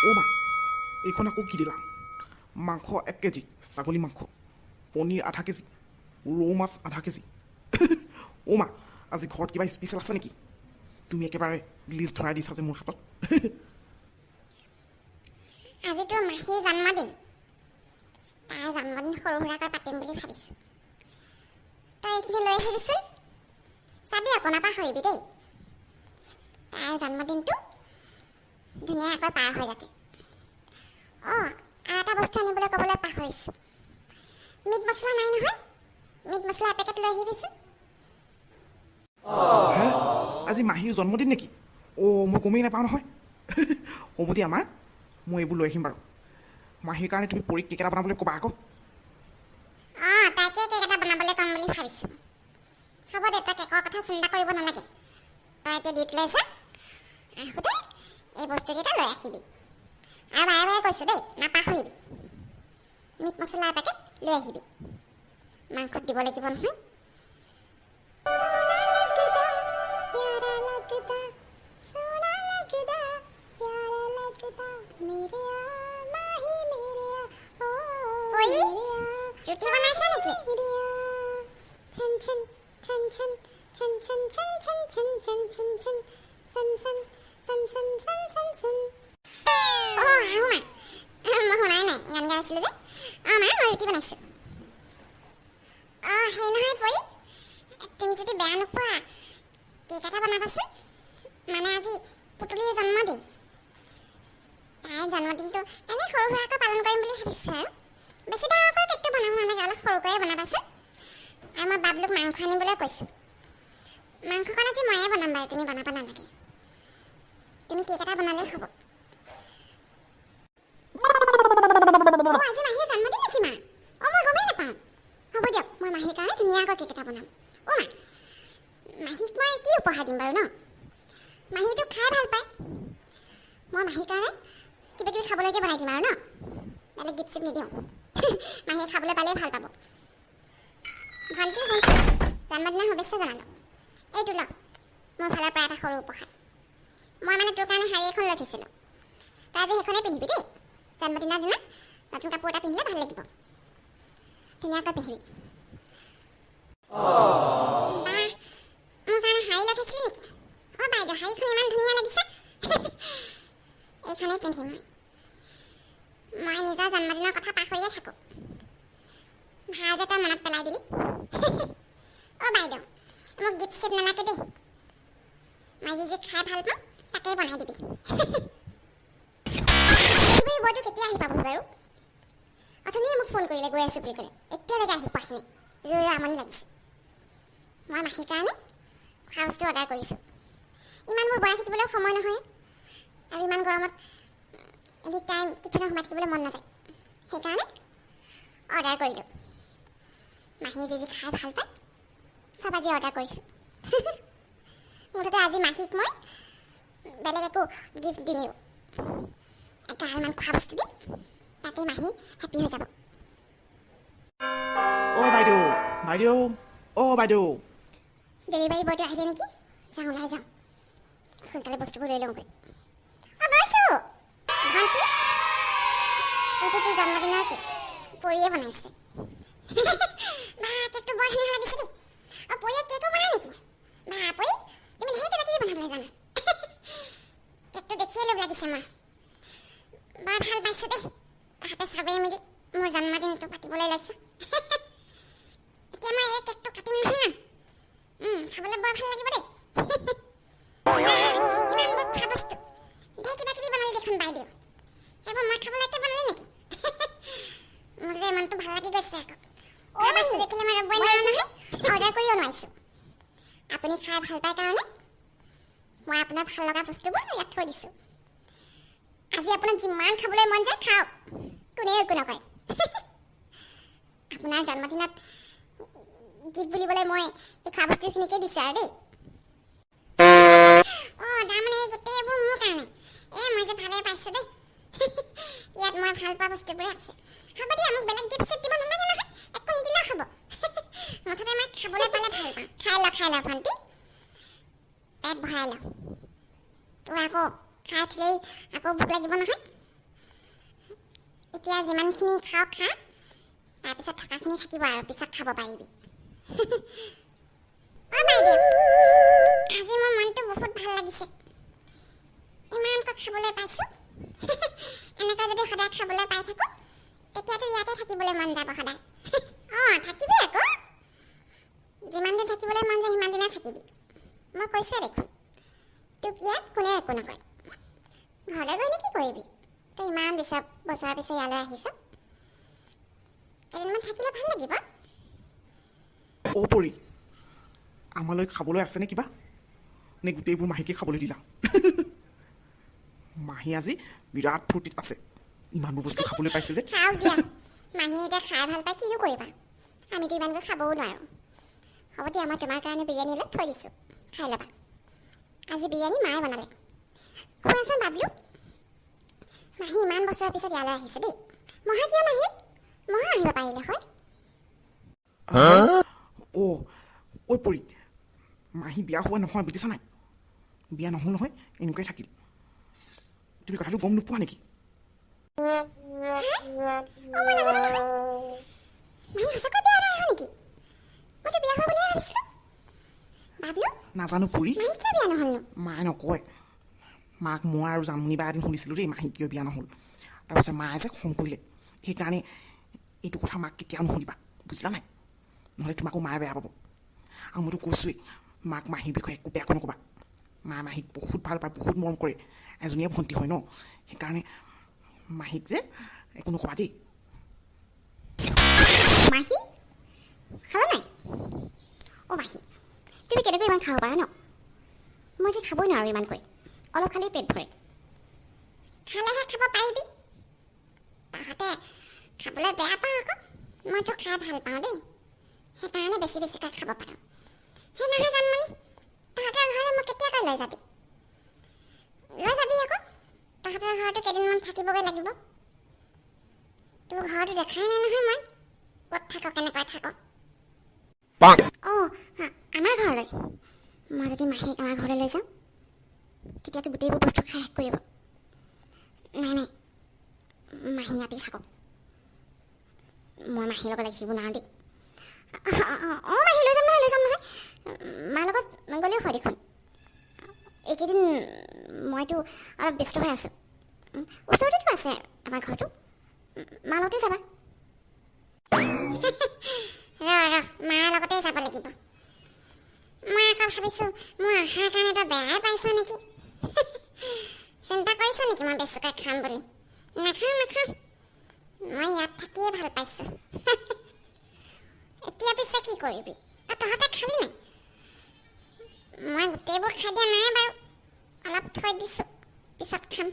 অ' মা, এইখন আকৌ কি দিলা? মাংস 1 কেজি, ছাগলী মাংস, পনীৰ আধা কেজি, ৰৌ মাছ আধা কেজি। অ' মা, আজি ঘৰত কিবা স্পেচিয়েল আছে নেকি? তুমি একেবাৰে লিষ্ট ধৰাই দিছা যে মোৰ হাতত। আজি তোৰ মাহীৰ জন্মদিন। তাইৰ জন্মদিন সৰু সুৰাকৈ পাতিম বুলি ভাবিছোঁ। তই এইখিনি লৈ আহিবিচোন। চাবি আকৌ নাপাহৰিবি দেই। তাইৰ জন্মদিনটো ধুনীয়াকৈ পাৰ হৈ যাতে। অঁ, আৰু এটা বস্তু আনিবলৈ ক'বলৈ পাহৰিছোঁ। মিট মছলা নাই নহয়? মিট মছলা এপেকেট লৈ আহিবিচোন। হে, আজি মাহীৰ জন্মদিন নেকি? অ' মই গমেই নাপাওঁ নহয়। হ'ব দিয়া মা, মই এইবোৰ লৈ আহিম বাৰু। মাহীৰ কাৰণে তুমি পৰীক কেক এটা বনাবলৈ ক'বা আকৌ। অঁ, তাইকে কেক এটা বনাবলৈ ক'ম বুলি ভাবিছোঁ। হ'ব দে, তই কেকৰ কথা চিন্তা কৰিব নালাগে। তই এতিয়া ডিউটি লৈছা, আহোঁতে এই বস্তুকেইটা লৈ আহিবি। আৰু বাৰে বাৰে কৈছোঁ দেই, নাপাহৰিবি। মিট মছলা এপেকেট লৈ আহিবি। মাংসত দিব লাগিব নহয়। ৰুটি বনাইছা নেকি? শুনাই নাই, গান গাই আছিলোঁ যে। অঁ মা, মই ৰুটি বনাইছোঁ। অঁ, সেই নহয় পৰি, তুমি যদি বেয়া নোপোৱা কেক এটা বনাবাচোন। মানে আজি পুতলিৰ জন্মদিন। তাইৰ জন্মদিনটো এনেই সৰু সুৰাকৈ পালন কৰিম বুলি ভাবিছোঁ আৰু। বেছি ডাঙৰকৈ কেকটো বনাব নালাগে, অলপ সৰুকৈয়ে বনাবাচোন। আৰু মই বাবলুক মাংস আনিবলৈ কৈছোঁ। মাংসকণ আজি ময়ে বনাম বাৰু, তুমি বনাব নালাগে। তুমি কেক এটা বনালেই হ'ব। অঁ, আজি মাহীৰ জন্মদিন নেকি মা? অঁ, মই গমেই নাপাওঁ। হ'ব দিয়ক, মই মাহীৰ কাৰণে ধুনীয়াকৈ কেক এটা বনাম। অঁ মা, মাহীক মই কি উপহাৰ দিম বাৰু ন? মাহীটো খাই ভাল পায়। মই মাহীৰ কাৰণে কিবা কিবি খাবলৈকে বনাই দিম আৰু ন? বেলেগ গিফ্ট চিফ্ট নিদিওঁ। মাহীয়ে খাবলৈ পালেই ভাল পাব। ভণ্টি শুনচোন, জন্মদিনৰ শুভেচ্ছা জনালোঁ। এইটো ল, মোৰ ফালৰ পৰা এটা সৰু উপহাৰ। মই মানে তোৰ কাৰণে শাৰী এখন লৈ থৈছিলোঁ। তই আজি সেইখনেই পিন্ধিবি দেই। জন্মদিনৰ দিনা নতুন কাপোৰ এটা পিন্ধিলে ভাল লাগিব। ধুনীয়াকৈ পিন্ধিবি। বাহ, মোৰ কাৰণে শাৰী লৈ থৈছিলি নেকি? অঁ বাইদেউ, শাৰীখন ইমান ধুনীয়া লাগিছে। এইখনেই পিন্ধিম মই নিজৰ জন্মদিনৰ কথা পাহৰিয়ে থাকোঁ। ভাল যে তই মনত পেলাই দিলি। অঁ বাইদেউ, মোক গিফ্ট চিফ্ট নালাগে দেই। মই যি খাই ভাল পাওঁ তাকেই বনাই দিবি। এই বইটো কেতিয়া আহি পাবহি বাৰু? অথনিয়ে মোক ফোন কৰিলে গৈ আছোঁ বুলি ক'লে। এতিয়ালৈকে আহি পোৱাহি নাই। আমনি লাগিছে। মই মাহীৰ কাৰণে খোৱা বস্তু অৰ্ডাৰ কৰিছোঁ। ইমানবোৰ বনাই থাকিবলৈ সময় নহয়, আৰু ইমান গৰমত এনি টাইম কিটচেনত সোমাই থাকিবলৈ মন নাযায়। সেইকাৰণে অৰ্ডাৰ কৰিলোঁ। মাহীয়ে যি খাই ভাল পায় চব আজি অৰ্ডাৰ কৰিছোঁ। মুঠতে আজি মাহীক মই বেলেগ একো গিফ্ট দিনিও, এগালমান খোৱা বস্তু দিম, তাতেই মাহী হেপ্পী হৈ যাব। অ' বাইদেউ, বাইদেউ, অ' বাইদেউ। ডেলিভাৰী বয়টো আহিলে নেকি? যাওঁ, ওলাই যাওঁ। সোনকালে বস্তুবোৰ লৈ লওঁগৈ। অঁ, গৈছোঁ। ভণ্টি, এইটো তোৰ জন্মদিনৰ কেক। পৰিয়ে বনাইছে। বা, কেকটো বৰ ধুনীয়া লাগিছে দেই। অঁ, পৰিয়ে কেকো বনাই নেকি? বা পৰি, তুমি ঢেৰ কিবা কিবি বনাবলৈ জানা। কেকটো দেখিয়ে লোভ লাগিছে মোৰ। বৰ ভাল পাইছোঁ দেই। তাহাঁতে চবেই মিলি মোৰ জন্মদিনটো পাতিবলৈ লৈছে। এতিয়া মই এই কেকটো কাটিম নহয় না। খাবলৈ বৰ ভাল লাগিব দেই। ইমানবোৰ খোৱা বস্তু, ঢেৰ কিবা কিবি বনালি দেখোন বাইদেউ। সেইবোৰ মই খাবলৈকে বনালি নেকি? মোৰ যে মনটো ভাল লাগি গৈছে আকৌ। খোৱা বস্তু দেখিলে মই ৰ'বই নোৱাৰোঁ নহয়, অৰ্ডাৰ কৰিও নোৱাৰিছোঁ। আপুনি খাই ভাল পায় কাৰণে মই আপোনাৰ ভাল লগা বস্তুবোৰ ইয়াত থৈ দিছোঁ। আজি আপোনাক যিমান খাবলৈ মন যায় খাওক, কোনেও একো নকয়। আপোনাৰ জন্মদিনত গিফ্ট বুলিবলৈ মই এই খোৱা বস্তুখিনিকে দিছোঁ আৰু দেই। অঁ, তাৰমানে এই গোটেইবোৰ মোৰ কাৰণে। মই যে ভালেই পাইছোঁ দেই। ইয়াত মই ভাল পোৱা বস্তুবোৰে আছে। হ'ব দিয়া, মোক বেলেগ গিফ্ট চিফ্ট দিব নালাগে নহয়, একো নিদিলেও হ'ব। মুঠতে মই খাবলৈ পালে ভাল পাওঁ। খাই ল ভণ্টি, পেট ভৰাই ল। তোৰ আকৌ খাই উঠিলেই আকৌ ভোক লাগিব নহয়। এতিয়া যিমানখিনি খাওঁ খা, তাৰপিছত থকাখিনি থাকিব আৰু পিছত খাব পাৰিবি। অ বাইদেউ, আজি মোৰ মনটো বহুত ভাল লাগিছে, ইমানকৈ খাবলৈ পাইছোঁ। এনেকৈ যদি সদায় খাবলৈ পাই থাকোঁ তেতিয়াতো ইয়াতে থাকিবলৈ মন যাব সদায়। অঁ থাকিবি আকৌ, যিমান দিন থাকিবলৈ মন যায় সিমান দিনে থাকিবি। মই কৈছোঁৱে দেখোন, তোক ইয়াত কোনে একো নকয়। ঘৰলৈ গৈনো কি কৰিবি, তই ইমান বছৰৰ পিছত ইয়ালৈ আহিছ, কেইদিনমান থাকিলে ভাল লাগিব। অ পৰি, আমালৈ খাবলৈ আছে নে কিবা, নে গোটেইবোৰ মাহীকে খাবলৈ দিলা? মাহী আজি বিৰাট ফূৰ্তিত আছে, ইমানবোৰ বস্তু খাবলৈ পাইছে যে। খাওক দিয়া, মাহীয়ে এতিয়া খাই ভাল পায়, কিনো কৰিবা, আমিতো ইমানকৈ খাবও নোৱাৰোঁ। হ'ব দিয়া, মই তোমাৰ কাৰণে বিৰিয়ানী অলপ থৈ দিছোঁ, খাই ল'বা। আজি বিৰিয়ানী মায়ে বনালে। খোৱাচোন বাবলু, মাহী ইমান বছৰৰ পিছত ইয়ালৈ আহিছে দেই। মহা কিয় নাহিল, মহা আহিব পাৰিলে হয়। ঐ পৰি, মাহী বিয়া হোৱা নহয় বুজিছা নাই, বিয়া নহ'ল নহয়, এনেকুৱাই থাকিল। তুমি কথাটো গম নোপোৱা নেকি? নাজানো পৰি, মায়ে নকয়। মাক মই আৰু জানমণি বা এদিন শুনিছিলোঁ দেই, মাহী কিয় বিয়া নহ'ল। তাৰপিছত মায়ে যে খং কৰিলে, সেইকাৰণে এইটো কথা মাক কেতিয়াও নুশুনিবা বুজিলা নাই, নহ'লে তোমাকো মায়ে বেয়া পাব। আৰু মইতো কৈছোঁৱেই, মাক মাহীৰ বিষয়ে একো বেয়াকৈ নক'বা। মায়ে মাহীক বহুত ভাল পায়, বহুত মৰম কৰে, এজনীয়ে ভণ্টি হয় ন, সেইকাৰণে মাহীক যে একো নক'বা দেই। মাহী খালা নাই? অ' মাহী, তুমি কেনেকৈ ইমান খাব পাৰা ন? মই যে খাবই নোৱাৰোঁ ইমানকৈ, অলপ খালেই পেট ভৰে। খালেহে খাব পাৰিবি, তাহাঁতে খাবলৈ বেয়া পাওঁ আকৌ, মইতো খাই ভাল পাওঁ দেই, সেইকাৰণে বেছিকৈ খাব পাৰোঁ। সেই নহয় জানমণি, তাহাঁতৰ ঘৰলৈ মোক কেতিয়াকৈ লৈ যাবি? আকৌ, তাহাঁতৰ ঘৰতো কেইদিনমান থাকিবগৈ লাগিব। তোৰ ঘৰটো দেখাই নাই নহয় মই, ক'ত থাক, কেনেকৈ থাক। অঁ আমাৰ ঘৰলৈ, মই যদি মাহীক আমাৰ ঘৰলৈ লৈ যাওঁ তেতিয়াতো গোটেইবোৰ বস্তু খাই শেষ কৰিব। নাই মাহী ইয়াতেই থাকক, মই মাহীৰ লগত লাগিব নোৱাৰোঁ দেই। অঁ মাহী লৈ যাম নহয়, মাৰ লগত গ'লেও হয় দেখোন। এইকেইদিন মইতো অলপ ব্যস্ত হৈ আছোঁ, ওচৰতেতো আছে আমাৰ ঘৰটো, মাৰ লগতে যাবা। মাৰ লগতে যাব লাগিব। মই আকৌ ভাবিছোঁ মোৰ আহাৰ কাৰণে তই বেয়াই পাইছ নেকি, চিন্তা কৰিছ নেকি মই বেছিকৈ খাম বুলি? নাখাওঁ, মই ইয়াত থাকিয়ে ভাল পাইছোঁ। এতিয়া পিছে কি কৰিবি, তহঁতে খালি নাই? মই গোটেইবোৰ খাই দিয়া নাই বাৰু, অলপ থৈ দিছোঁ, পিছত খাম।